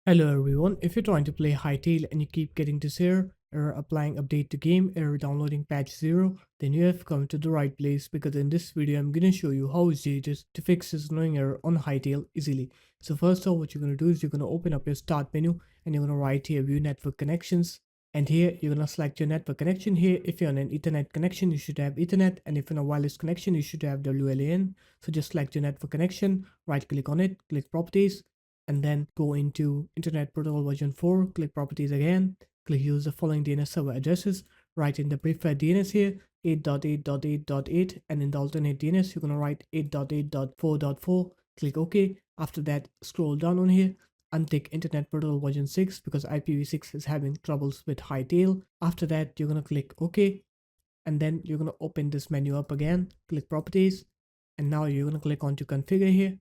Hello everyone, if you're trying to play Hytale and you keep getting this error applying update to game, error downloading patch 0, then you have come to the right place because in this video I'm going to show you how easy it is to fix this annoying error on Hytale easily. So first off, what you're going to do is you're going to open up your start menu and you're going to write here view network connections. And here you're going to select your network connection. Here if you're on an Ethernet connection you should have Ethernet, and if you're on a wireless connection you should have WLAN. So just select your network connection, right click on it, click properties, and then go into Internet Protocol version 4, click properties again, click use the following DNS server addresses, write in the preferred DNS here 8.8.8.8, and in the alternate DNS you're going to write 8.8.4.4, click OK. After that, scroll down on here, untick Internet Protocol version 6 because IPv6 is having troubles with Hytale. After that, you're going to click OK, and then you're going to open this menu up again, click properties, and now you're going to click on to configure here,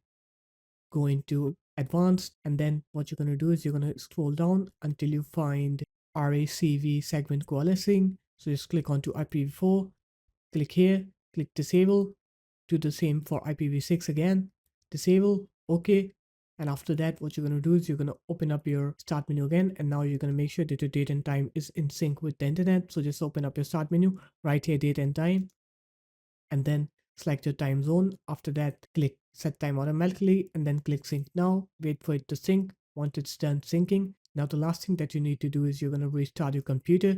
go into advanced, and then what you're going to do is you're going to scroll down until you find RACV segment coalescing. So just click onto IPv4, click here, click disable, do the same for IPv6 again, disable, okay. And after that, what you're going to do is you're going to open up your start menu again, and now you're going to make sure that your date and time is in sync with the internet. So just open up your start menu, right here date and time, and then select your time zone. After that, click set time automatically and then click sync now. Wait for it to sync. Once it's done syncing, now the last thing that you need to do is you're going to restart your computer.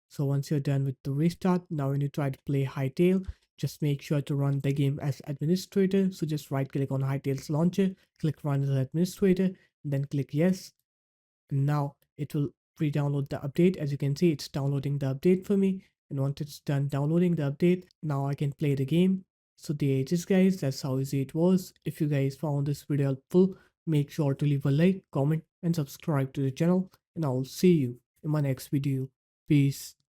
So once you're done with the restart, now when you try to play Hytale, just make sure to run the game as administrator. So just right click on Hytale's launcher, click run as administrator, and then click yes. And now it will re-download the update. As you can see, it's downloading the update for me, and once it's done downloading the update, now I can play the game. So there it is guys, that's how easy it was. If you guys found this video helpful, make sure to leave a like, comment and subscribe to the channel, and I'll see you in my next video. Peace.